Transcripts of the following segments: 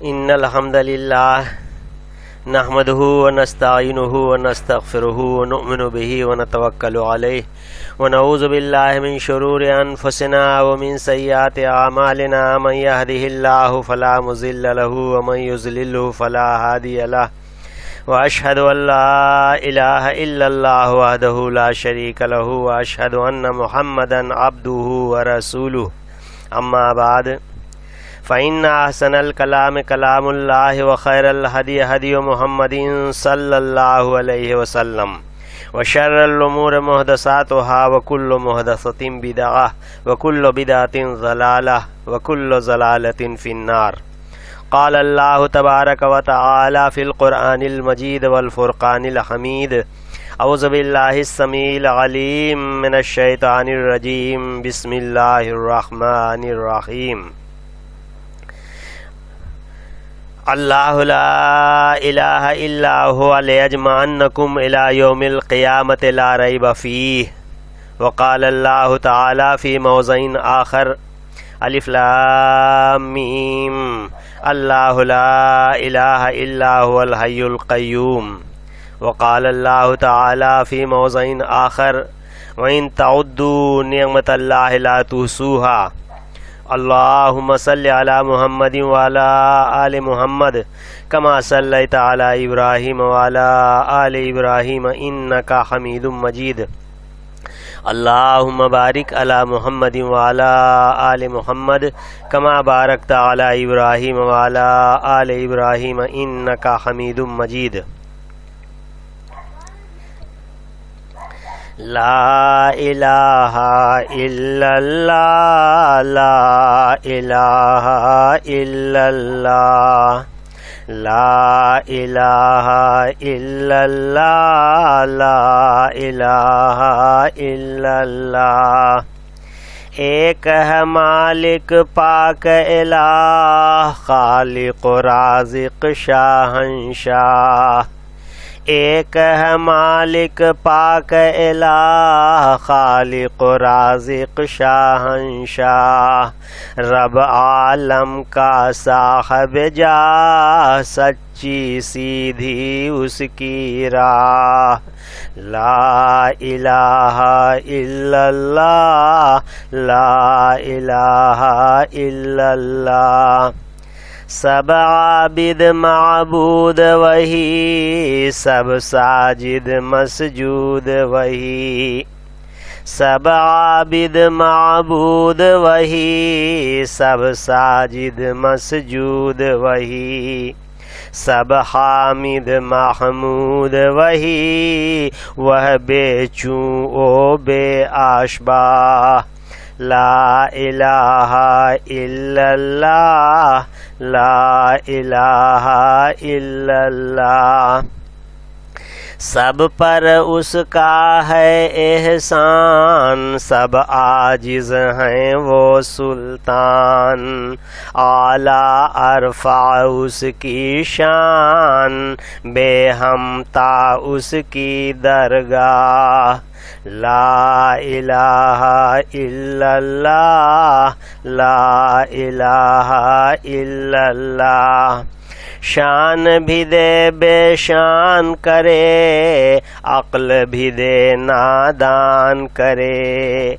إن الحمد لله نحمده ونستعينه ونستغفره ونؤمن به ونتوكل عليه ونعوذ بالله من شرور أنفسنا ومن سيئات أعمالنا من يهده الله فلا مضل له ومن يضلل فلا هادي له وأشهد أن لا إله إلا الله وحده لا شريك له وأشهد أن محمدا عبده ورسوله أما بعد فإن أحسن الكلام كلام الله وخير الهدي هدي محمد صلى الله عليه وسلم وشر الأمور محدثاتها وكل محدثة بدعة وكل بدعة ضلالة وكل ضلالة في النار. قال الله تبارك وتعالى في القرآن المجيد والفرقان الحميد. أعوذ بالله السميع العليم من الشيطان الرجيم. بسم الله الرحمن الرحيم. اللہ لا الہ الا هو لیجمعنکم الی یوم القیامۃ لا ریب فیہ. وقال اللہ تعالی فی موضع آخر الف لام میم اللہ لا الہ الا هو الحی القیوم. وقال اللہ تعالی فی موضع آخر وَإِن تَعُدُّوا نِعْمَةَ اللَّهِ لَا تُحْصُوهَا. اللهم صل على محمد وعلى آل محمد كما صليت على إبراهيم وعلى آل إبراهيم إنك حميد مجيد. اللهم بارك على محمد وعلى آل محمد كما باركت على إبراهيم وعلى آل إبراهيم إنك حميد مجيد. لا الہ الا اللہ لا الہ الا اللہ لا الہ الا اللہ لا الہ الا اللہ. ایک ہے مالک پاک الہ خالق رازق شاہنشاہ. ایک ہے مالک پاک الہ خالق رازق شاہنشاہ. رب عالم کا صاحب جاہ سچی سیدھی اس کی راہ. لا الہ الا اللہ لا الہ الا اللہ. سب عابد معبود وہی سب ساجد مسجود وہی. سب عابد معبود وہی سب ساجد مسجود وہی. سب حامد محمود وہی وہ بے چوں او بے آشباہ. لا الہ الا اللہ لا الہ الا اللہ. سب پر اس کا ہے احسان سب عاجز ہیں وہ سلطان. اعلیٰ ارفع اس کی شان بے ہمتا اس کی درگاہ. لا الہ الا اللہ لا الہ الا اللہ. شان بھی دے بے شان کرے عقل بھی دے نادان کرے.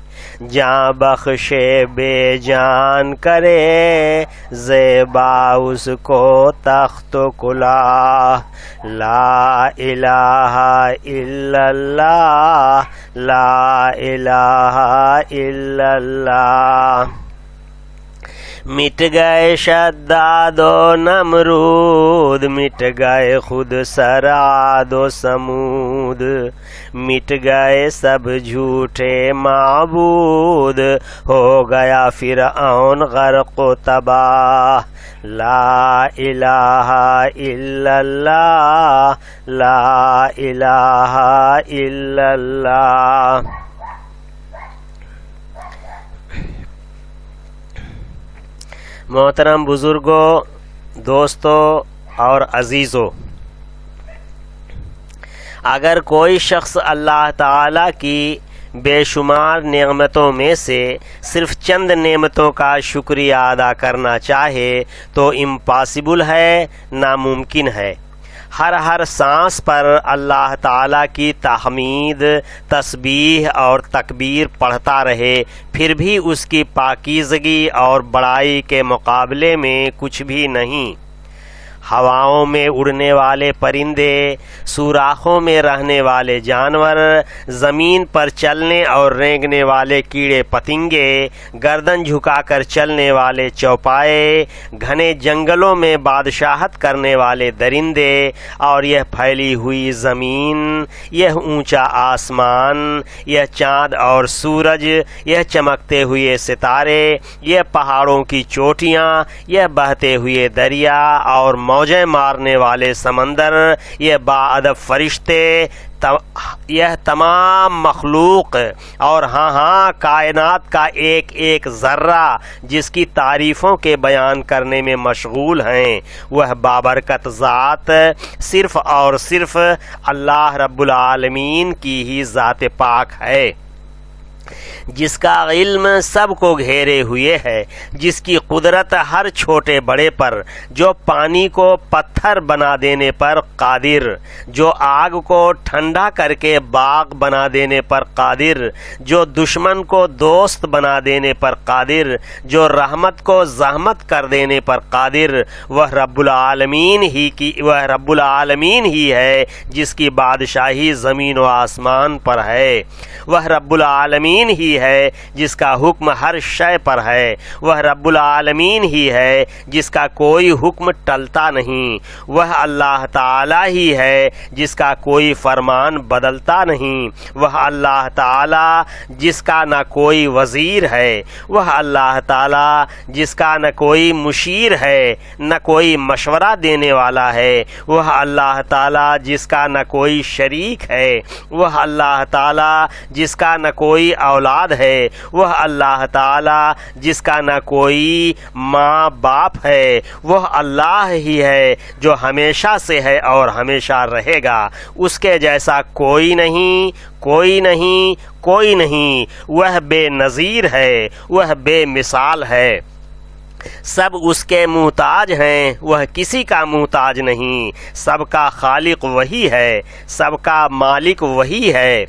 جاں بخشے بے جان کرے زیبا اس کو تخت و کلاه. لا الہ الا اللہ لا الہ الا اللہ. مٹ گئے شداد و نمرود مٹ گئے خود سرعاد و سمود. مٹ گئے سب جھوٹے معبود ہو گیا فرعون غرق و تباہ. لا الہ الا اللہ لا الہ الا اللہ. محترم بزرگوں، دوستوں اور عزیزوں، اگر کوئی شخص اللہ تعالیٰ کی بے شمار نعمتوں میں سے صرف چند نعمتوں کا شکریہ ادا کرنا چاہے تو امپاسبل ہے، ناممکن ہے۔ ہر سانس پر اللہ تعالیٰ کی تحمید، تسبیح اور تکبیر پڑھتا رہے، پھر بھی اس کی پاکیزگی اور بڑائی کے مقابلے میں کچھ بھی نہیں۔ ہواؤں میں اڑنے والے پرندے، سوراخوں میں رہنے والے جانور، زمین پر چلنے اور رینگنے والے کیڑے پتنگے، گردن جھکا کر چلنے والے چوپائے، گھنے جنگلوں میں بادشاہت کرنے والے درندے، اور یہ پھیلی ہوئی زمین، یہ اونچا آسمان، یہ چاند اور سورج، یہ چمکتے ہوئے ستارے، یہ پہاڑوں کی چوٹیاں، یہ بہتے ہوئے دریا اور موجیں مارنے والے سمندر، یہ باادب فرشتے، یہ تمام مخلوق، اور ہاں کائنات کا ایک ایک ذرہ جس کی تعریفوں کے بیان کرنے میں مشغول ہیں، وہ بابرکت ذات صرف اور صرف اللہ رب العالمین کی ہی ذات پاک ہے، جس کا علم سب کو گھیرے ہوئے ہے، جس کی قدرت ہر چھوٹے بڑے پر، جو پانی کو پتھر بنا دینے پر قادر، جو آگ کو ٹھنڈا کر کے باغ بنا دینے پر قادر، جو دشمن کو دوست بنا دینے پر قادر، جو رحمت کو زحمت کر دینے پر قادر، وہ رب العالمین ہی ہے جس کی بادشاہی زمین و آسمان پر ہے، وہ رب العالمین ہی ہے جس کا حکم ہر شے پر ہے، وہ رب العالمین ہی ہے جس کا کوئی حکم ٹلتا نہیں، وہ اللہ تعالی ہی ہے جس کا کوئی فرمان بدلتا نہیں، وہ اللہ تعالی جس کا نہ کوئی وزیر ہے، وہ اللہ تعالی جس کا نہ کوئی مشیر ہے، نہ کوئی مشورہ دینے والا ہے، وہ اللہ تعالی جس کا نہ کوئی شریک ہے، وہ اللہ تعالی جس کا نہ کوئی اولاد ہے، وہ اللہ تعالی جس کا نہ کوئی ماں باپ ہے، وہ اللہ ہی ہے جو ہمیشہ سے ہے اور ہمیشہ رہے گا، اس کے جیسا کوئی نہیں، کوئی نہیں، کوئی نہیں، وہ بے نظیر ہے، وہ بے مثال ہے، سب اس کے محتاج ہیں، وہ کسی کا محتاج نہیں، سب کا خالق وہی ہے، سب کا مالک وہی ہے،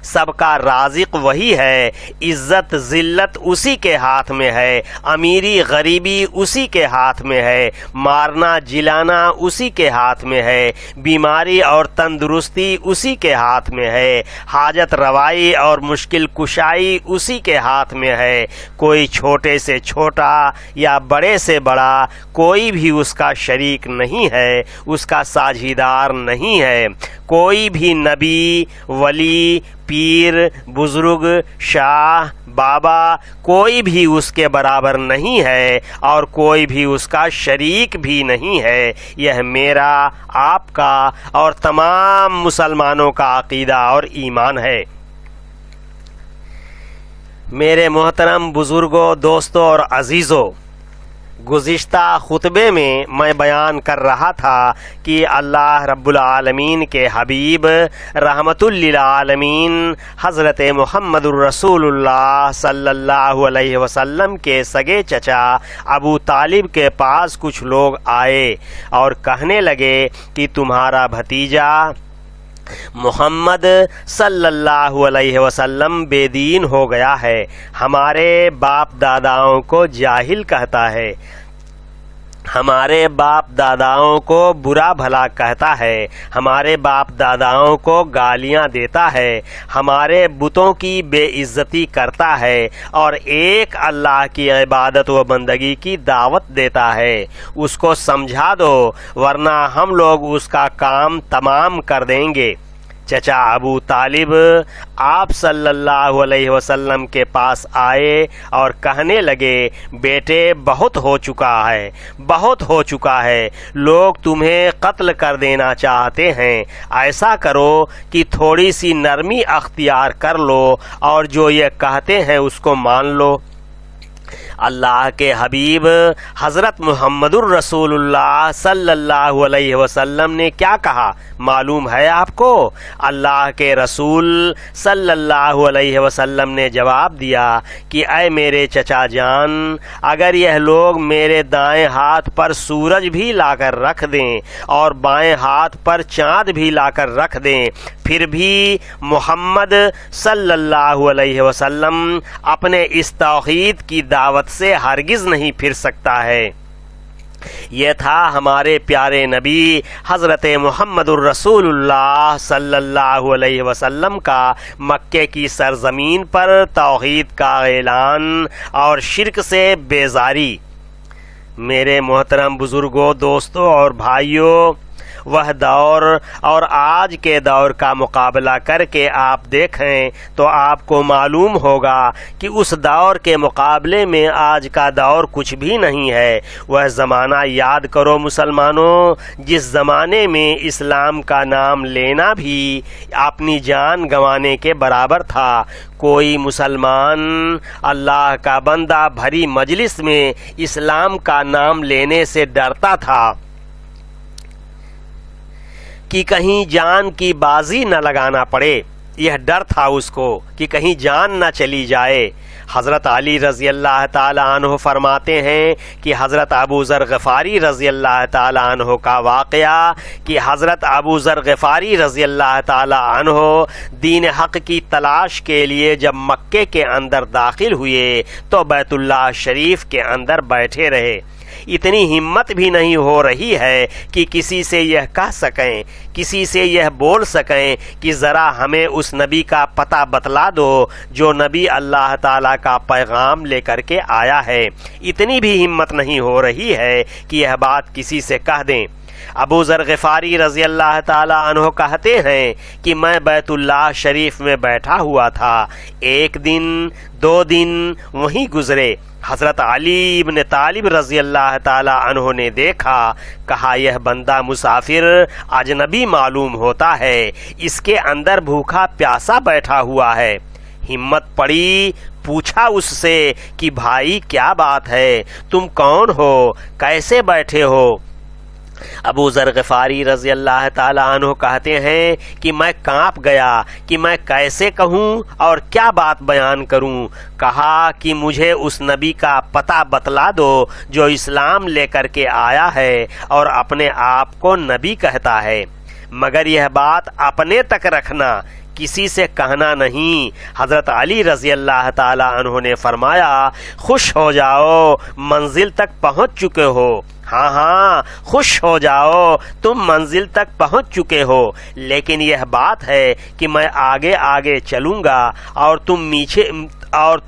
سب کا رازق وہی ہے، عزت ذلت اسی کے ہاتھ میں ہے، امیری غریبی اسی کے ہاتھ میں ہے، مارنا جلانا اسی کے ہاتھ میں ہے، بیماری اور تندرستی اسی کے ہاتھ میں ہے، حاجت روائی اور مشکل کشائی اسی کے ہاتھ میں ہے، کوئی چھوٹے سے چھوٹا یا بڑے سے بڑا کوئی بھی اس کا شریک نہیں ہے، اس کا ساجھیدار نہیں ہے، کوئی بھی نبی، ولی، پیر، بزرگ، شاہ، بابا کوئی بھی اس کے برابر نہیں ہے اور کوئی بھی اس کا شریک بھی نہیں ہے، یہ میرا، آپ کا اور تمام مسلمانوں کا عقیدہ اور ایمان ہے۔ میرے محترم بزرگوں، دوستوں اور عزیزوں، گزشتہ خطبے میں بیان کر رہا تھا کہ اللہ رب العالمین کے حبیب رحمت للعالمین حضرت محمد الرسول اللہ صلی اللہ علیہ وسلم کے سگے چچا ابو طالب کے پاس کچھ لوگ آئے اور کہنے لگے کہ تمہارا بھتیجا محمد صلی اللہ علیہ وسلم بے دین ہو گیا ہے، ہمارے باپ داداؤں کو جاہل کہتا ہے، ہمارے باپ داداؤں کو برا بھلا کہتا ہے، ہمارے باپ داداؤں کو گالیاں دیتا ہے، ہمارے بتوں کی بے عزتی کرتا ہے اور ایک اللہ کی عبادت و بندگی کی دعوت دیتا ہے، اس کو سمجھا دو ورنہ ہم لوگ اس کا کام تمام کر دیں گے۔ چچا ابو طالب آپ صلی اللہ علیہ وسلم کے پاس آئے اور کہنے لگے، بیٹے بہت ہو چکا ہے، بہت ہو چکا ہے، لوگ تمہیں قتل کر دینا چاہتے ہیں، ایسا کرو کہ تھوڑی سی نرمی اختیار کر لو اور جو یہ کہتے ہیں اس کو مان لو۔ اللہ کے حبیب حضرت محمد الرسول اللہ صلی اللہ علیہ وسلم نے کیا کہا معلوم ہے آپ کو؟ اللہ کے رسول صلی اللہ علیہ وسلم نے جواب دیا کہ اے میرے چچا جان، اگر یہ لوگ میرے دائیں ہاتھ پر سورج بھی لا کر رکھ دیں اور بائیں ہاتھ پر چاند بھی لا کر رکھ دیں، پھر بھی محمد صلی اللہ علیہ وسلم اپنے اس توحید کی دعوت سے ہرگز نہیں پھر سکتا ہے۔ یہ تھا ہمارے پیارے نبی حضرت محمد الرسول اللہ صلی اللہ علیہ وسلم کا مکے کی سرزمین پر توحید کا اعلان اور شرک سے بیزاری۔ میرے محترم بزرگوں، دوستوں اور بھائیوں، وہ دور اور آج کے دور کا مقابلہ کر کے آپ دیکھیں تو آپ کو معلوم ہوگا کہ اس دور کے مقابلے میں آج کا دور کچھ بھی نہیں ہے۔ وہ زمانہ یاد کرو مسلمانوں، جس زمانے میں اسلام کا نام لینا بھی اپنی جان گنوانے کے برابر تھا۔ کوئی مسلمان اللہ کا بندہ بھری مجلس میں اسلام کا نام لینے سے ڈرتا تھا کہ کہیں جان کی بازی نہ لگانا پڑے، یہ ڈر تھا اس کو کہ کہیں جان نہ چلی جائے۔ حضرت علی رضی اللہ تعالی عنہ فرماتے ہیں کہ حضرت ابو ذر غفاری رضی اللہ تعالی عنہ کا واقعہ کہ حضرت ابو ذر غفاری رضی اللہ تعالی عنہ دین حق کی تلاش کے لیے جب مکے کے اندر داخل ہوئے تو بیت اللہ شریف کے اندر بیٹھے رہے۔ اتنی ہمت بھی نہیں ہو رہی ہے کہ کسی سے یہ کہہ سکیں، کسی سے یہ بول سکیں کہ ذرا ہمیں اس نبی کا پتہ بتلا دو جو نبی اللہ تعالیٰ کا پیغام لے کر کے آیا ہے۔ اتنی بھی ہمت نہیں ہو رہی ہے کہ یہ بات کسی سے کہہ دیں۔ ابو ذر غفاری رضی اللہ تعالی عنہ کہتے ہیں کہ میں بیت اللہ شریف میں بیٹھا ہوا تھا، ایک دن 2 دن وہیں گزرے۔ حضرت علی بن طالب رضی اللہ تعالی عنہ نے دیکھا، کہا یہ بندہ مسافر اجنبی معلوم ہوتا ہے، اس کے اندر بھوکا پیاسا بیٹھا ہوا ہے۔ ہمت پڑی، پوچھا اس سے کہ بھائی کیا بات ہے، تم کون ہو، کیسے بیٹھے ہو؟ ابو ذر غفاری رضی اللہ تعالی عنہ کہتے ہیں کہ میں کانپ گیا کہ میں کیسے کہوں اور کیا بات بیان کروں۔ کہا کہ مجھے اس نبی کا پتہ بتلا دو جو اسلام لے کر کے آیا ہے اور اپنے آپ کو نبی کہتا ہے، مگر یہ بات اپنے تک رکھنا، کسی سے کہنا نہیں۔ حضرت علی رضی اللہ تعالی عنہ نے فرمایا، خوش ہو جاؤ، منزل تک پہنچ چکے ہو۔ ہاں ہاں، خوش ہو جاؤ، تم منزل تک پہنچ چکے ہو، لیکن یہ بات ہے کہ میں آگے آگے چلوں گا اور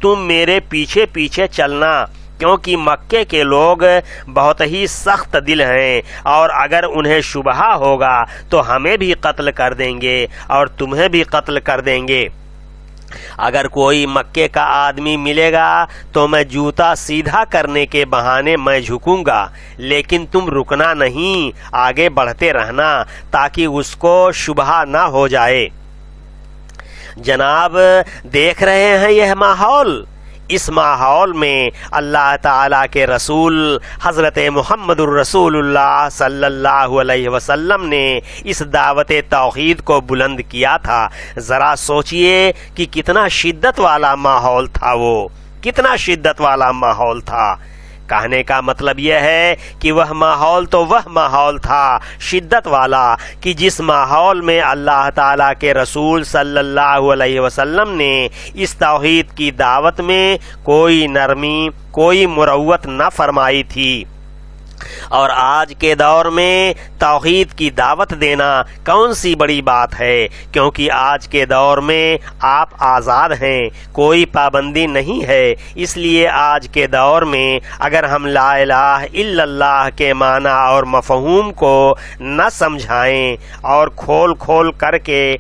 تم میرے پیچھے پیچھے چلنا، کیونکہ مکے کے لوگ بہت ہی سخت دل ہیں اور اگر انہیں شبہ ہوگا تو ہمیں بھی قتل کر دیں گے اور تمہیں بھی قتل کر دیں گے۔ اگر کوئی مکے کا آدمی ملے گا تو میں جوتا سیدھا کرنے کے بہانے میں جھکوں گا، لیکن تم رکنا نہیں، آگے بڑھتے رہنا تاکہ اس کو شبہ نہ ہو جائے۔ جناب دیکھ رہے ہیں یہ ماحول، اس ماحول میں اللہ تعالیٰ کے رسول حضرت محمد الرسول اللہ صلی اللہ علیہ وسلم نے اس دعوت توحید کو بلند کیا تھا۔ ذرا سوچئے کہ کتنا شدت والا ماحول تھا، وہ کتنا شدت والا ماحول تھا۔ کہنے کا مطلب یہ ہے کہ وہ ماحول تھا شدت والا کہ جس ماحول میں اللہ تعالیٰ کے رسول صلی اللہ علیہ وسلم نے اس توحید کی دعوت میں کوئی نرمی، کوئی مروت نہ فرمائی تھی۔ اور آج کے دور میں توحید کی دعوت دینا کون سی بڑی بات ہے، کیونکہ آج کے دور میں آپ آزاد ہیں، کوئی پابندی نہیں ہے۔ اس لیے آج کے دور میں اگر ہم لا الہ الا اللہ کے معنی اور مفہوم کو نہ سمجھائیں اور کھول کر کے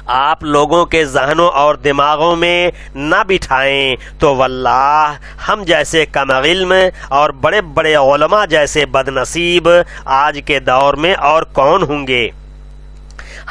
آپ لوگوں کے ذہنوں اور دماغوں میں نہ بٹھائیں تو واللہ ہم جیسے کم علم اور بڑے بڑے علماء جیسے بد نصیب آج کے دور میں اور کون ہوں گے۔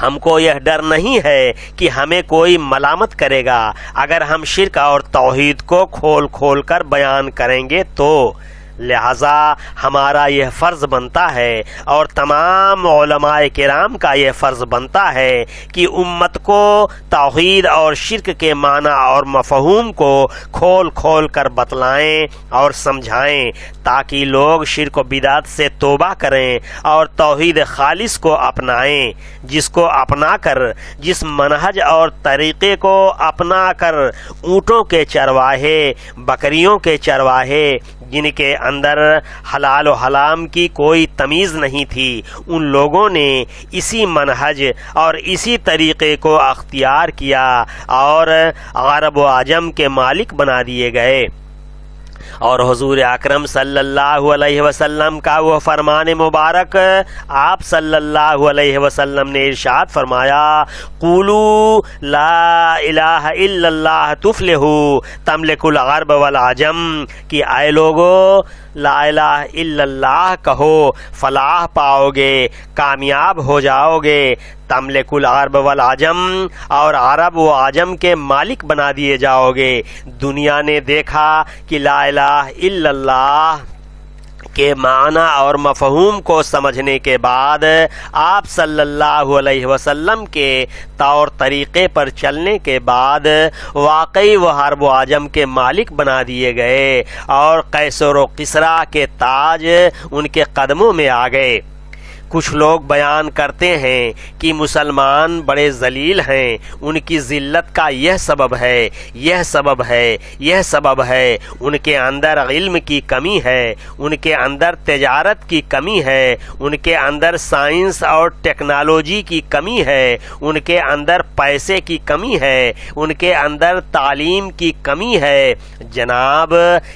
ہم کو یہ ڈر نہیں ہے کہ ہمیں کوئی ملامت کرے گا اگر ہم شرک اور توحید کو کھول کھول کر بیان کریں گے تو، لہذا ہمارا یہ فرض بنتا ہے اور تمام علماء کرام کا یہ فرض بنتا ہے کہ امت کو توحید اور شرک کے معنی اور مفہوم کو کھول کھول کر بتلائیں اور سمجھائیں تاکہ لوگ شرک و بدعت سے توبہ کریں اور توحید خالص کو اپنائیں، جس کو اپنا کر، جس منہج اور طریقے کو اپنا کر اونٹوں کے چرواہے، بکریوں کے چرواہے، جن کے اندر حلال و حرام کی کوئی تمیز نہیں تھی، ان لوگوں نے اسی منہج اور اسی طریقے کو اختیار کیا اور عرب و عجم کے مالک بنا دیے گئے۔ اور حضور اکرم صلی اللہ علیہ وسلم کا وہ فرمان مبارک، آپ صلی اللہ علیہ وسلم نے ارشاد فرمایا، قولوا لا الہ الا اللہ تفلحوا تملک العرب والعجم، کہ اے لوگو لا الہ الا اللہ کہو، فلاح پاؤ گے، کامیاب ہو جاؤ گے، تملک العرب والعجم، اور عرب و عجم کے مالک بنا دیے جاؤ گے۔ دنیا نے دیکھا کہ لا الہ الا اللہ کے معنی اور مفہوم کو سمجھنے کے بعد آپ صلی اللہ علیہ وسلم کے طور طریقے پر چلنے کے بعد واقعی وہ عرب و عجم کے مالک بنا دیے گئے اور قیصر و کسریٰ کے تاج ان کے قدموں میں آ گئے۔ کچھ لوگ بیان کرتے ہیں کہ مسلمان بڑے ذلیل ہیں، ان کی ذلت کا یہ سبب ہے، یہ سبب ہے، یہ سبب ہے، ان کے اندر علم کی کمی ہے، ان کے اندر تجارت کی کمی ہے، ان کے اندر سائنس اور ٹیکنالوجی کی کمی ہے، ان کے اندر پیسے کی کمی ہے، ان کے اندر تعلیم کی کمی ہے۔ جناب،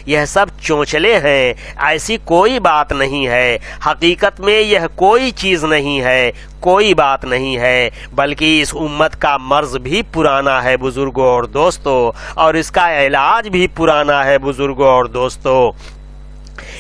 یہ سب چونچلے ہیں، ایسی کوئی بات نہیں ہے، حقیقت میں یہ کوئی چیز نہیں ہے، کوئی بات نہیں ہے، بلکہ اس امت کا مرض بھی پرانا ہے بزرگوں اور دوستوں، اور اس کا علاج بھی پرانا ہے بزرگوں اور دوستوں۔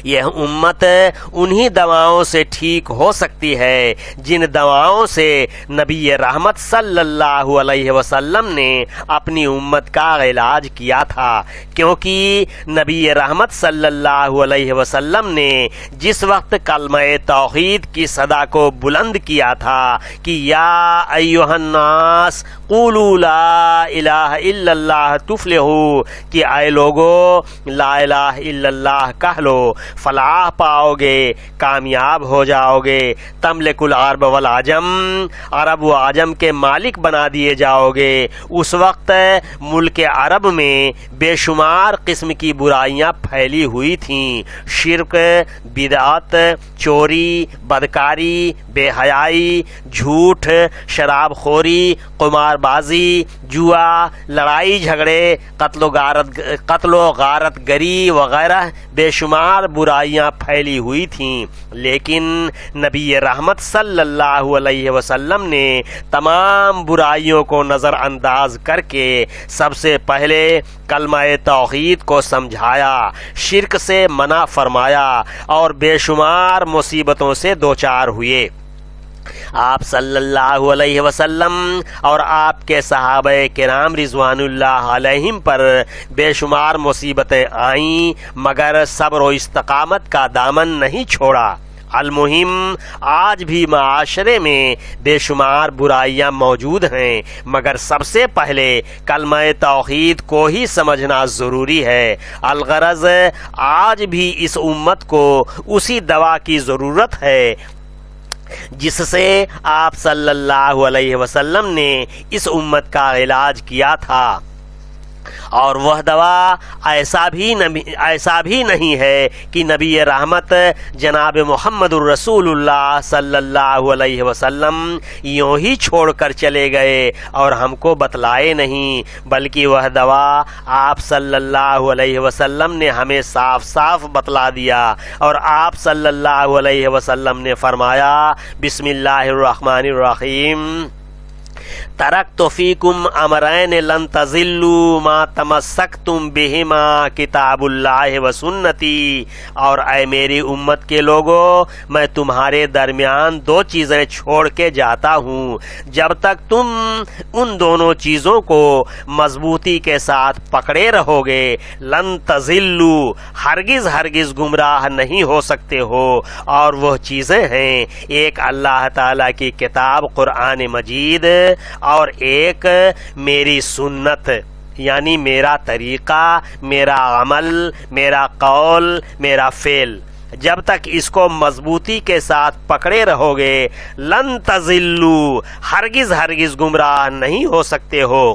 یہ امت انہی دواؤں سے ٹھیک ہو سکتی ہے جن دواؤں سے نبی رحمت صلی اللہ علیہ وسلم نے اپنی امت کا علاج کیا تھا، کیونکہ نبی رحمت صلی اللہ علیہ وسلم نے جس وقت کلمہ توحید کی صدا کو بلند کیا تھا کہ یا ایھا الناس قولوا لا الہ الا اللہ تفلحوا، کہ اے لوگو لا الہ الا اللہ کہہ لو، فلاح پاؤ گے، کامیاب ہو جاؤ گے، تملک العرب والعجم، عرب و عجم کے مالک بنا دیے جاؤ گے۔ اس وقت ملک عرب میں بے شمار قسم کی برائیاں پھیلی ہوئی تھیں، شرک، بدعت، چوری، بدکاری، بے حیائی، جھوٹ، شراب خوری، قمار بازی، جوا، لڑائی جھگڑے، قتل و غارت گری وغیرہ بے شمار برائیاں پھیلی ہوئی تھیں، لیکن نبی رحمت صلی اللہ علیہ وسلم نے تمام برائیوں کو نظر انداز کر کے سب سے پہلے کلمہ توحید کو سمجھایا، شرک سے منع فرمایا اور بے شمار مصیبتوں سے دوچار ہوئے۔ آپ صلی اللہ علیہ وسلم اور آپ کے صحابہ کرام رضوان اللہ علیہم پر بے شمار مصیبتیں آئیں، مگر صبر و استقامت کا دامن نہیں چھوڑا۔ المہم آج بھی معاشرے میں بے شمار برائیاں موجود ہیں، مگر سب سے پہلے کلمہ توحید کو ہی سمجھنا ضروری ہے۔ الغرض آج بھی اس امت کو اسی دوا کی ضرورت ہے جس سے آپ صلی اللہ علیہ وسلم نے اس امت کا علاج کیا تھا، اور وہ دوا ایسا بھی نہیں ہے کہ نبی رحمت جناب محمد الرسول اللہ صلی اللہ علیہ وسلم یوں ہی چھوڑ کر چلے گئے اور ہم کو بتلائے نہیں، بلکہ وہ دوا آپ صلی اللہ علیہ وسلم نے ہمیں صاف صاف بتلا دیا، اور آپ صلی اللہ علیہ وسلم نے فرمایا، بسم اللہ الرحمن الرحیم، ترکت فیکم امرین لن تضلوا ما تمسکتم بہما کتاب اللہ و سنتی، اور اے میری امت کے لوگوں، میں تمہارے درمیان دو چیزیں چھوڑ کے جاتا ہوں، جب تک تم ان دونوں چیزوں کو مضبوطی کے ساتھ پکڑے رہو گے لن تضلوا، ہرگز ہرگز گمراہ نہیں ہو سکتے ہو۔ اور وہ چیزیں ہیں، ایک اللہ تعالی کی کتاب قرآن مجید، اور ایک میری سنت، یعنی میرا طریقہ، میرا عمل، میرا قول، میرا فعل۔ جب تک اس کو مضبوطی کے ساتھ پکڑے رہو گے لن تضلوا، ہرگز ہرگز گمراہ نہیں ہو سکتے ہو۔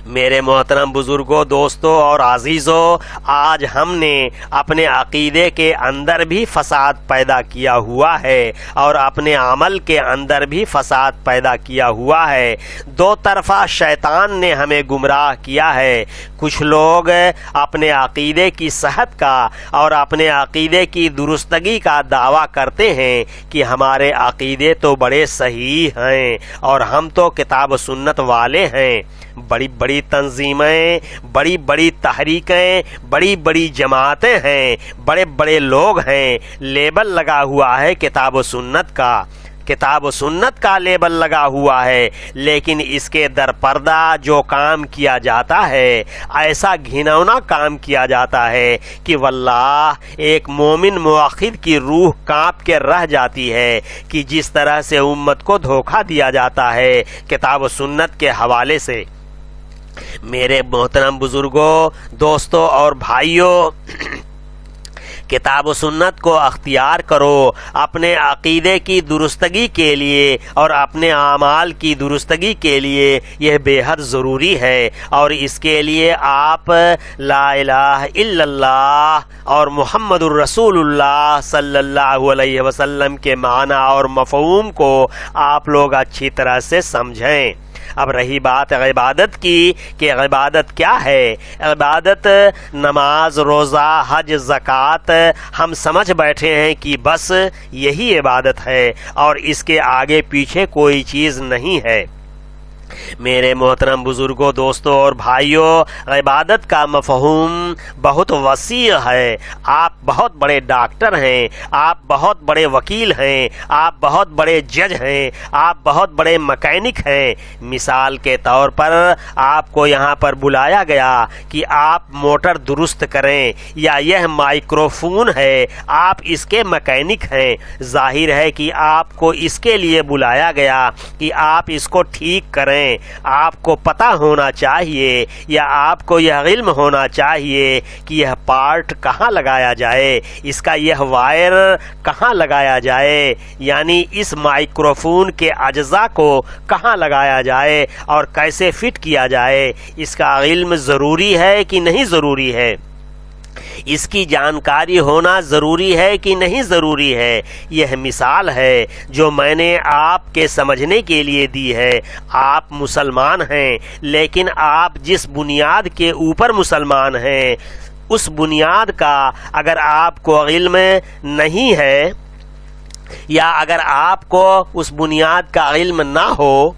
میرے محترم بزرگوں، دوستوں اور عزیزوں، آج ہم نے اپنے عقیدے کے اندر بھی فساد پیدا کیا ہوا ہے اور اپنے عمل کے اندر بھی فساد پیدا کیا ہوا ہے۔ دو طرفہ شیطان نے ہمیں گمراہ کیا ہے۔ کچھ لوگ اپنے عقیدے کی صحت کا اور اپنے عقیدے کی درستگی کا دعویٰ کرتے ہیں کہ ہمارے عقیدے تو بڑے صحیح ہیں اور ہم تو کتاب و سنت والے ہیں۔ بڑی بڑی تنظیمیں، بڑی بڑی تحریکیں، بڑی بڑی جماعتیں ہیں، بڑے بڑے لوگ ہیں، لیبل لگا ہوا ہے کتاب و سنت کا، کتاب و سنت کا لیبل لگا ہوا ہے، لیکن اس کے در پردہ جو کام کیا جاتا ہے ایسا گھنونا کام کیا جاتا ہے کہ واللہ ایک مومن موحد کی روح کانپ کے رہ جاتی ہے کہ جس طرح سے امت کو دھوکہ دیا جاتا ہے کتاب و سنت کے حوالے سے۔ میرے محترم بزرگوں، دوستوں اور بھائیوں، کتاب و سنت کو اختیار کرو اپنے عقیدے کی درستگی کے لیے اور اپنے اعمال کی درستگی کے لیے، یہ بے حد ضروری ہے۔ اور اس کے لیے آپ لا الہ الا اللہ اور محمد الرسول اللہ صلی اللہ علیہ وسلم کے معنی اور مفہوم کو آپ لوگ اچھی طرح سے سمجھیں۔ اب رہی بات عبادت کی کہ عبادت کیا ہے۔ عبادت نماز، روزہ، حج، زکوٰۃ ہم سمجھ بیٹھے ہیں کہ بس یہی عبادت ہے اور اس کے آگے پیچھے کوئی چیز نہیں ہے۔ میرے محترم بزرگوں، دوستوں اور بھائیوں، عبادت کا مفہوم بہت وسیع ہے۔ آپ بہت بڑے ڈاکٹر ہیں، آپ بہت بڑے وکیل ہیں، آپ بہت بڑے جج ہیں، آپ بہت بڑے مکینک ہیں۔ مثال کے طور پر آپ کو یہاں پر بلایا گیا کہ آپ موٹر درست کریں، یا یہ مائکروفون ہے، آپ اس کے مکینک ہیں۔ ظاہر ہے کہ آپ کو اس کے لیے بلایا گیا کہ آپ اس کو ٹھیک کریں۔ آپ کو پتہ ہونا چاہیے یا آپ کو یہ علم ہونا چاہیے کہ یہ پارٹ کہاں لگایا جائے، اس کا یہ وائر کہاں لگایا جائے، یعنی اس مائکروفون کے اجزاء کو کہاں لگایا جائے اور کیسے فٹ کیا جائے، اس کا علم ضروری ہے کہ نہیں ضروری ہے، اس کی جانکاری ہونا ضروری ہے کہ نہیں ضروری ہے۔ یہ مثال ہے جو میں نے آپ کے سمجھنے کے لیے دی ہے۔ آپ مسلمان ہیں، لیکن آپ جس بنیاد کے اوپر مسلمان ہیں اس بنیاد کا اگر آپ کو علم نہیں ہے، یا اگر آپ کو اس بنیاد کا علم نہ ہو،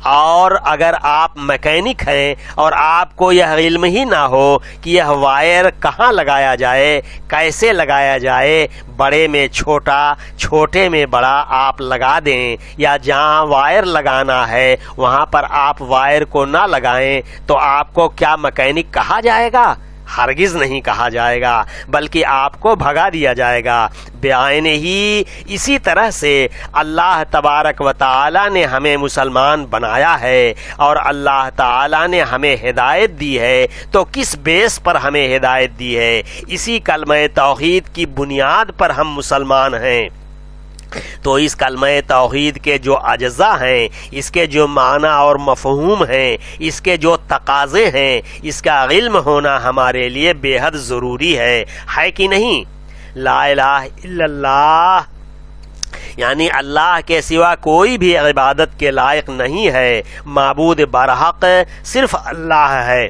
اور اگر آپ مکینک ہیں اور آپ کو یہ علم ہی نہ ہو کہ یہ وائر کہاں لگایا جائے، کیسے لگایا جائے، بڑے میں چھوٹا، چھوٹے میں بڑا آپ لگا دیں، یا جہاں وائر لگانا ہے وہاں پر آپ وائر کو نہ لگائیں، تو آپ کو کیا مکینک کہا جائے گا؟ ہرگز نہیں کہا جائے گا، بلکہ آپ کو بھگا دیا جائے گا۔ بعین ہی اسی طرح سے اللہ تبارک و تعالی نے ہمیں مسلمان بنایا ہے اور اللہ تعالی نے ہمیں ہدایت دی ہے، تو کس بیس پر ہمیں ہدایت دی ہے؟ اسی کلمہ توحید کی بنیاد پر ہم مسلمان ہیں۔ تو اس کلمہ توحید کے جو اجزاء ہیں، اس کے جو معنی اور مفہوم ہیں، اس کے جو تقاضے ہیں، اس کا علم ہونا ہمارے لیے بے حد ضروری ہے کہ نہیں؟ لا الہ الا اللہ، یعنی اللہ کے سوا کوئی بھی عبادت کے لائق نہیں ہے، معبود برحق صرف اللہ ہے۔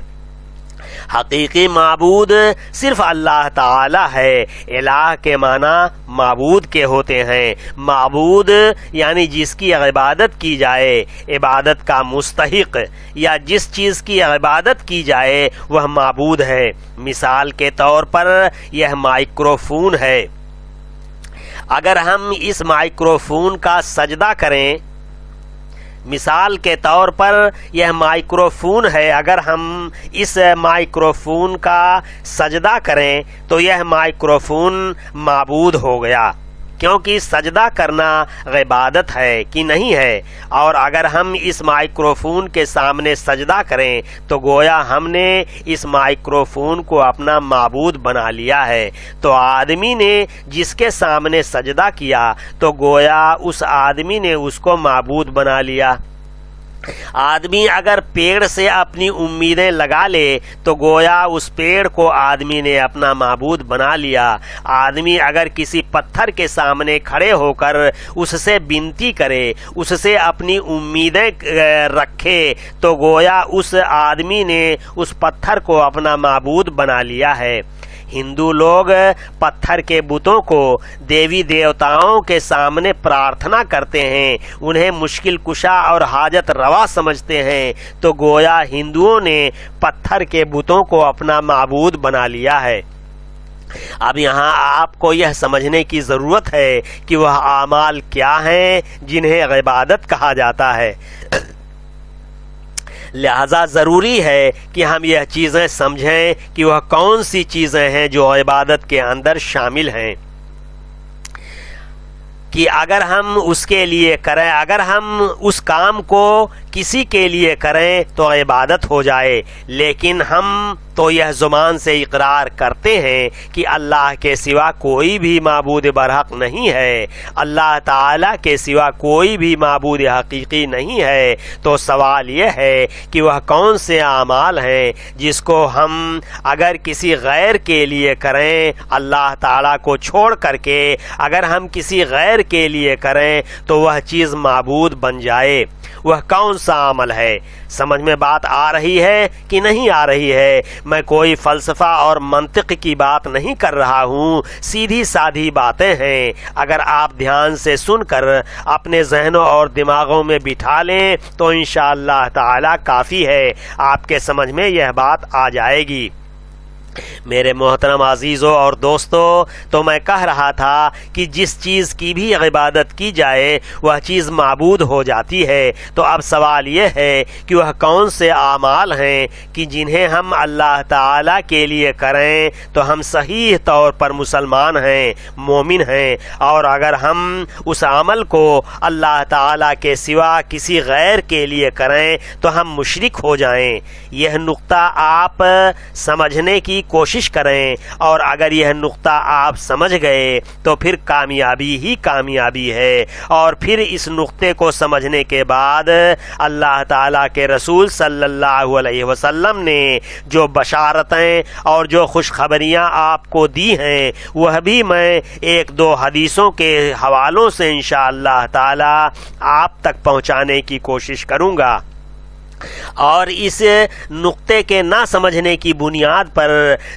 حقیقی معبود صرف اللہ تعالی ہے۔ الہ کے معنی معبود کے ہوتے ہیں۔ معبود یعنی جس کی عبادت کی جائے، عبادت کا مستحق، یا جس چیز کی عبادت کی جائے وہ معبود ہے۔ مثال کے طور پر یہ مائکروفون ہے۔ اگر ہم اس مائکروفون کا سجدہ کریں، مثال کے طور پر یہ مائکروفون ہے، اگر ہم اس مائکروفون کا سجدہ کریں تو یہ مائکروفون معبود ہو گیا، کیونکہ سجدہ کرنا عبادت ہے کہ نہیں ہے۔ اور اگر ہم اس مائکروفون کے سامنے سجدہ کریں تو گویا ہم نے اس مائکروفون کو اپنا معبود بنا لیا ہے۔ تو آدمی نے جس کے سامنے سجدہ کیا تو گویا اس آدمی نے اس کو معبود بنا لیا۔ آدمی اگر پیڑ سے اپنی امیدیں لگا لے تو گویا اس پیڑ کو آدمی نے اپنا معبود بنا لیا۔ آدمی اگر کسی پتھر کے سامنے کھڑے ہو کر اس سے بنتی کرے، اس سے اپنی امیدیں رکھے تو گویا اس آدمی نے اس پتھر کو اپنا معبود بنا لیا ہے۔ ہندو لوگ پتھر کے بتوں کو دیوی دیوتاؤں کے سامنے پرارتھنا کرتے ہیں، انہیں مشکل کشا اور حاجت روا سمجھتے ہیں، تو گویا ہندوؤں نے پتھر کے بتوں کو اپنا معبود بنا لیا ہے۔ اب یہاں آپ کو یہ سمجھنے کی ضرورت ہے کہ وہ اعمال کیا ہیں جنہیں عبادت کہا جاتا ہے۔ لہذا ضروری ہے کہ ہم یہ چیزیں سمجھیں کہ وہ کون سی چیزیں ہیں جو عبادت کے اندر شامل ہیں، کہ اگر ہم اس کے لیے کریں، اگر ہم اس کام کو کسی کے لیے کریں تو عبادت ہو جائے، لیکن ہم تو یہ زبان سے اقرار کرتے ہیں کہ اللہ کے سوا کوئی بھی معبود برحق نہیں ہے، اللہ تعالیٰ کے سوا کوئی بھی معبود حقیقی نہیں ہے، تو سوال یہ ہے کہ وہ کون سے اعمال ہیں جس کو ہم اگر کسی غیر کے لیے کریں، اللہ تعالیٰ کو چھوڑ کر کے اگر ہم کسی غیر کے لیے کریں تو وہ چیز معبود بن جائے۔ وہ کون سا عمل ہے؟ سمجھ میں بات آ رہی ہے کہ نہیں آ رہی ہے؟ میں کوئی فلسفہ اور منطق کی بات نہیں کر رہا ہوں، سیدھی سادھی باتیں ہیں۔ اگر آپ دھیان سے سن کر اپنے ذہنوں اور دماغوں میں بٹھا لیں تو انشاءاللہ تعالی کافی ہے، آپ کے سمجھ میں یہ بات آ جائے گی۔ میرے محترم عزیزوں اور دوستو، تو میں کہہ رہا تھا کہ جس چیز کی بھی عبادت کی جائے وہ چیز معبود ہو جاتی ہے۔ تو اب سوال یہ ہے کہ وہ کون سے اعمال ہیں کہ جنہیں ہم اللہ تعالیٰ کے لیے کریں تو ہم صحیح طور پر مسلمان ہیں، مومن ہیں، اور اگر ہم اس عمل کو اللہ تعالیٰ کے سوا کسی غیر کے لیے کریں تو ہم مشرک ہو جائیں۔ یہ نقطہ آپ سمجھنے کی کوشش کریں، اور اگر یہ نقطہ آپ سمجھ گئے تو پھر کامیابی ہی کامیابی ہے۔ اور پھر اس نقطے کو سمجھنے کے بعد اللہ تعالیٰ کے رسول صلی اللہ علیہ وسلم نے جو بشارتیں اور جو خوشخبریاں آپ کو دی ہیں وہ بھی میں ایک دو حدیثوں کے حوالوں سے انشاءاللہ تعالی آپ تک پہنچانے کی کوشش کروں گا۔ اور اس نقطے کے نہ سمجھنے کی بنیاد پر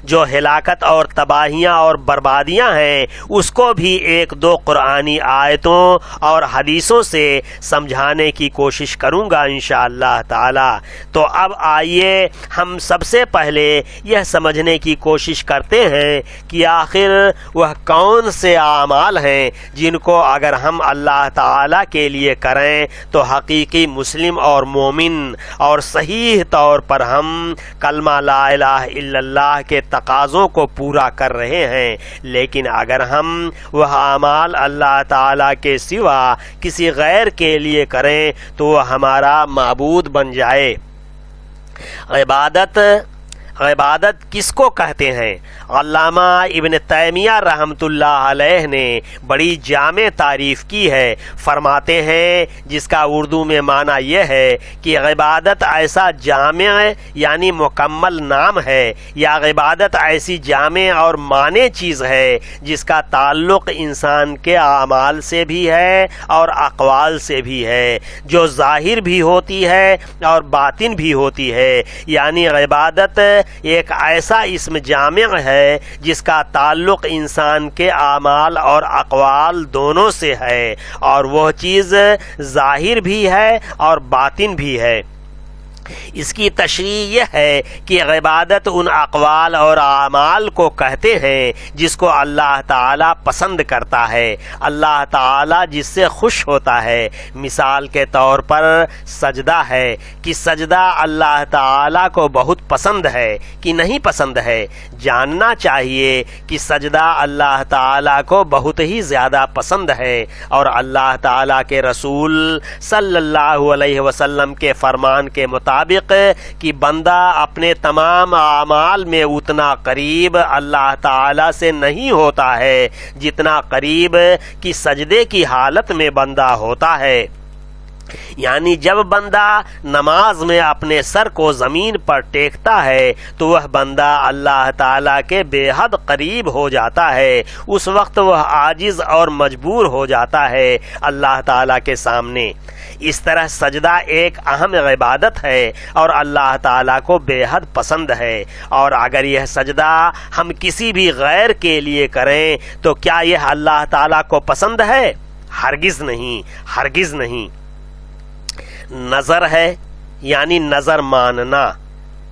جو ہلاکت اور تباہیاں اور بربادیاں ہیں اس کو بھی ایک دو قرآنی آیتوں اور حدیثوں سے سمجھانے کی کوشش کروں گا انشاءاللہ تعالی۔ تو اب آئیے ہم سب سے پہلے یہ سمجھنے کی کوشش کرتے ہیں کہ آخر وہ کون سے اعمال ہیں جن کو اگر ہم اللہ تعالی کے لیے کریں تو حقیقی مسلم اور مومن اور صحیح طور پر ہم کلمہ لا الہ الا اللہ کے تقاضوں کو پورا کر رہے ہیں، لیکن اگر ہم وہ اعمال اللہ تعالیٰ کے سوا کسی غیر کے لیے کریں تو وہ ہمارا معبود بن جائے۔ عبادت کس کو کہتے ہیں؟ علامہ ابن تیمیہ رحمۃ اللہ علیہ نے بڑی جامع تعریف کی ہے۔ فرماتے ہیں جس کا اردو میں معنی یہ ہے کہ عبادت ایسا جامع یعنی مکمل نام ہے، یا عبادت ایسی جامع اور معنی چیز ہے جس کا تعلق انسان کے اعمال سے بھی ہے اور اقوال سے بھی ہے، جو ظاہر بھی ہوتی ہے اور باطن بھی ہوتی ہے۔ یعنی عبادت ایک ایسا اسم جامع ہے جس کا تعلق انسان کے اعمال اور اقوال دونوں سے ہے، اور وہ چیز ظاہر بھی ہے اور باطن بھی ہے۔ اس کی تشریح یہ ہے کہ عبادت ان اقوال اور اعمال کو کہتے ہیں جس کو اللہ تعالیٰ پسند کرتا ہے، اللہ تعالیٰ جس سے خوش ہوتا ہے۔ مثال کے طور پر سجدہ ہے کہ سجدہ اللہ تعالیٰ کو بہت پسند ہے کہ نہیں پسند ہے۔ جاننا چاہیے کہ سجدہ اللہ تعالیٰ کو بہت ہی زیادہ پسند ہے، اور اللہ تعالیٰ کے رسول صلی اللہ علیہ وسلم کے فرمان کے مطابق کہ بندہ اپنے تمام اعمال میں اتنا قریب اللہ تعالی سے نہیں ہوتا ہے جتنا قریب کہ سجدے کی حالت میں بندہ ہوتا ہے۔ یعنی جب بندہ نماز میں اپنے سر کو زمین پر ٹیکتا ہے تو وہ بندہ اللہ تعالیٰ کے بے حد قریب ہو جاتا ہے، اس وقت وہ عاجز اور مجبور ہو جاتا ہے اللہ تعالیٰ کے سامنے۔ اس طرح سجدہ ایک اہم عبادت ہے اور اللہ تعالیٰ کو بے حد پسند ہے، اور اگر یہ سجدہ ہم کسی بھی غیر کے لیے کریں تو کیا یہ اللہ تعالیٰ کو پسند ہے؟ ہرگز نہیں، ہرگز نہیں۔ نظر ہے یعنی نظر ماننا۔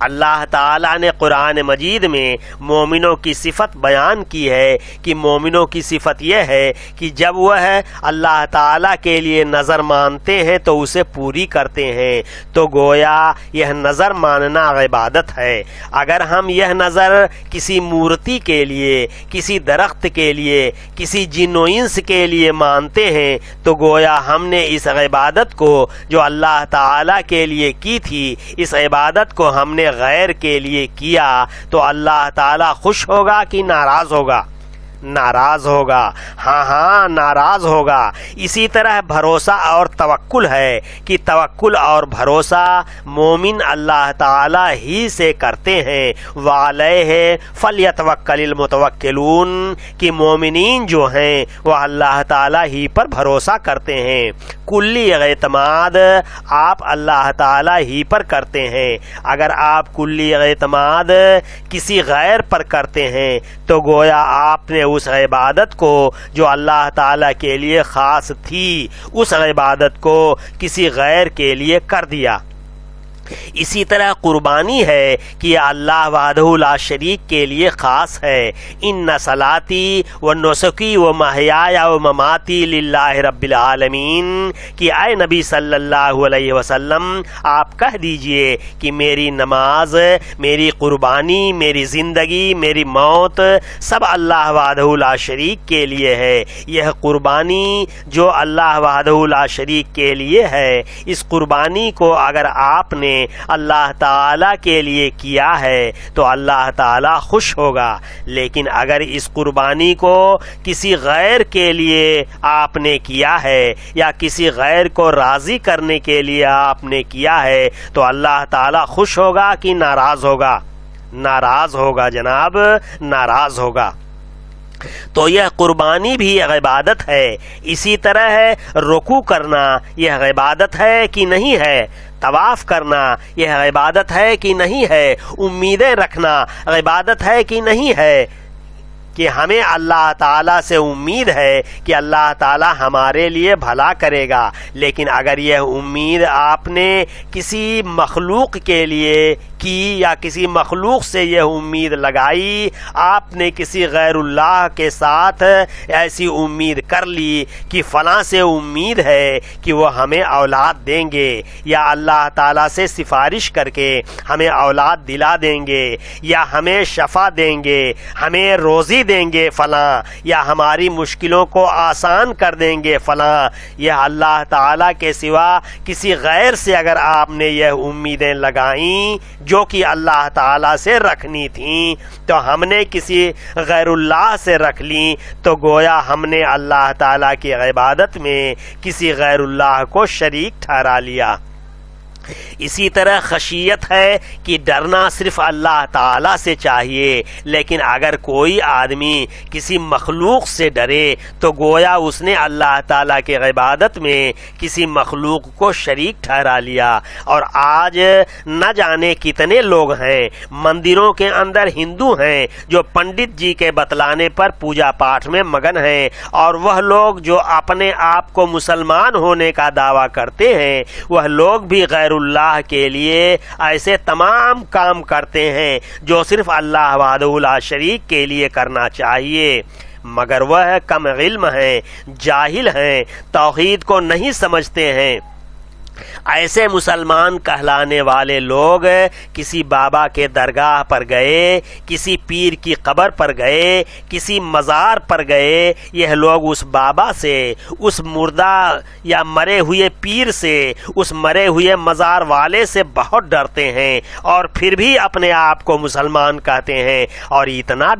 اللہ تعالیٰ نے قرآن مجید میں مومنوں کی صفت بیان کی ہے کہ مومنوں کی صفت یہ ہے کہ جب وہ اللہ تعالیٰ کے لیے نظر مانتے ہیں تو اسے پوری کرتے ہیں، تو گویا یہ نظر ماننا عبادت ہے۔ اگر ہم یہ نظر کسی مورتی کے لیے، کسی درخت کے لیے، کسی جن و انس کے لیے مانتے ہیں تو گویا ہم نے اس عبادت کو جو اللہ تعالیٰ کے لیے کی تھی، اس عبادت کو ہم نے غیر کے لیے کیا، تو اللہ تعالیٰ خوش ہوگا کہ ناراض ہوگا؟ ناراض ہوگا، ہاں ناراض ہوگا۔ اسی طرح بھروسہ اور توکل ہے کہ توکل اور بھروسہ مومن اللہ تعالی ہی سے کرتے ہیں، وعلیہ فلیتوکل المتوکلون، کہ مومنین جو ہیں وہ اللہ تعالی ہی پر بھروسہ کرتے ہیں۔ کلی اعتماد آپ اللہ تعالی ہی پر کرتے ہیں۔ اگر آپ کلی اعتماد کسی غیر پر کرتے ہیں تو گویا آپ نے اس عبادت کو جو اللہ تعالیٰ کے لیے خاص تھی، اس عبادت کو کسی غیر کے لیے کر دیا۔ اسی طرح قربانی ہے کہ اللہ وحدہ لا شریک کے لیے خاص ہے۔ ان صلاتی و نسکی و محیای و مماتی للہ رب العالمین، کہ اے نبی صلی اللہ علیہ وسلم آپ کہہ دیجئے کہ میری نماز، میری قربانی، میری زندگی، میری موت سب اللہ وحدہ لا شریک کے لیے ہے۔ یہ قربانی جو اللہ وحدہ لا شریک کے لیے ہے، اس قربانی کو اگر آپ نے اللہ تعالیٰ کے لیے کیا ہے تو اللہ تعالیٰ خوش ہوگا، لیکن اگر اس قربانی کو کسی غیر کے لیے آپ نے کیا ہے یا کسی غیر کو راضی کرنے کے لیے آپ نے کیا ہے تو اللہ تعالیٰ خوش ہوگا کہ ناراض ہوگا؟ ناراض ہوگا جناب، ناراض ہوگا۔ تو یہ قربانی بھی عبادت ہے۔ اسی طرح ہے رکوع کرنا، یہ عبادت ہے کہ نہیں ہے؟ طواف کرنا یہ عبادت ہے کہ نہیں ہے؟ امیدیں رکھنا عبادت ہے کہ نہیں ہے؟ کہ ہمیں اللہ تعالیٰ سے امید ہے کہ اللہ تعالیٰ ہمارے لیے بھلا کرے گا، لیکن اگر یہ امید آپ نے کسی مخلوق کے لیے کی یا کسی مخلوق سے یہ امید لگائی، آپ نے کسی غیر اللہ کے ساتھ ایسی امید کر لی کہ فلاں سے امید ہے کہ وہ ہمیں اولاد دیں گے، یا اللہ تعالیٰ سے سفارش کر کے ہمیں اولاد دلا دیں گے، یا ہمیں شفا دیں گے، ہمیں روزی دیں گے فلاں، یا ہماری مشکلوں کو آسان کر دیں گے فلاں، یہ اللہ تعالیٰ کے سوا کسی غیر سے اگر آپ نے یہ امیدیں لگائیں جو کہ اللہ تعالیٰ سے رکھنی تھیں، تو ہم نے کسی غیر اللہ سے رکھ لیں، تو گویا ہم نے اللہ تعالیٰ کی عبادت میں کسی غیر اللہ کو شریک ٹھہرا لیا۔ اسی طرح خشیت ہے کہ ڈرنا صرف اللہ تعالیٰ سے چاہیے، لیکن اگر کوئی آدمی کسی مخلوق سے ڈرے تو گویا اس نے اللہ تعالیٰ کی عبادت میں کسی مخلوق کو شریک ٹھہرا لیا۔ اور آج نہ جانے کتنے لوگ ہیں مندروں کے اندر ہندو ہیں جو پنڈت جی کے بتلانے پر پوجا پاٹ میں مگن ہیں، اور وہ لوگ جو اپنے آپ کو مسلمان ہونے کا دعویٰ کرتے ہیں وہ لوگ بھی غیر اللہ کے لیے ایسے تمام کام کرتے ہیں جو صرف اللہ وحدہ لا شریک کے لیے کرنا چاہیے، مگر وہ کم علم ہیں، جاہل ہیں، توحید کو نہیں سمجھتے ہیں۔ ایسے مسلمان کہلانے والے لوگ کسی بابا کے درگاہ پر گئے، کسی پیر کی قبر پر گئے، کسی مزار پر گئے، یہ لوگ اس بابا سے، اس مردہ یا مرے ہوئے پیر سے، اس مرے ہوئے مزار والے سے بہت ڈرتے ہیں، اور پھر بھی اپنے آپ کو مسلمان کہتے ہیں، اور اتنا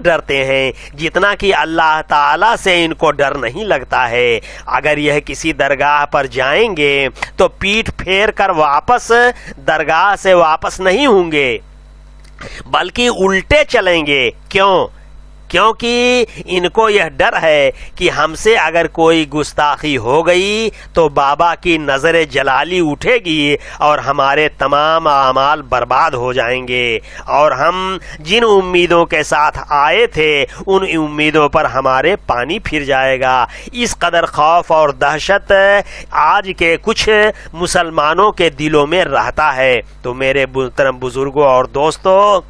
ڈرتے ہیں جتنا کہ اللہ تعالیٰ سے ان کو ڈر نہیں لگتا ہے۔ اگر یہ کسی درگاہ پر جائیں گے تو پیٹھ پھیر کر واپس درگاہ سے واپس نہیں ہوں گے، بلکہ الٹے چلیں گے۔ کیونکہ ان کو یہ ڈر ہے کہ ہم سے اگر کوئی گستاخی ہو گئی تو بابا کی نظر جلالی اٹھے گی اور ہمارے تمام اعمال برباد ہو جائیں گے، اور ہم جن امیدوں کے ساتھ آئے تھے ان امیدوں پر ہمارے پانی پھر جائے گا۔ اس قدر خوف اور دہشت آج کے کچھ مسلمانوں کے دلوں میں رہتا ہے۔ تو میرے محترم بزرگوں اور دوستوں،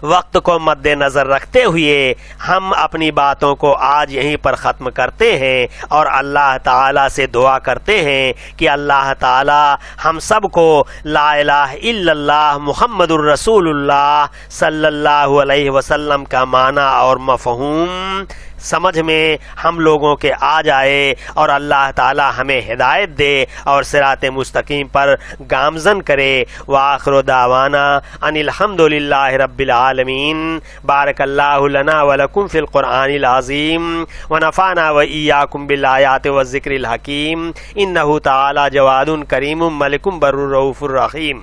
وقت کو مد نظر رکھتے ہوئے ہم اپنی باتوں کو آج یہیں پر ختم کرتے ہیں، اور اللہ تعالیٰ سے دعا کرتے ہیں کہ اللہ تعالیٰ ہم سب کو لا الہ الا اللہ محمد الرسول اللہ صلی اللہ علیہ وسلم کا معنی اور مفہوم سمجھ میں ہم لوگوں کے آ جائے، اور اللہ تعالی ہمیں ہدایت دے اور صراط مستقیم پر گامزن کرے۔ وآخر دعوانا ان الحمد للہ رب العالمین۔ بارک اللہ لنا ولکم فی القرآن العظیم، ونفعنا وإیاکم بالآیات والذکر الحکیم، انہ تعالی جواد کریم ملک بر رؤوف الرحیم۔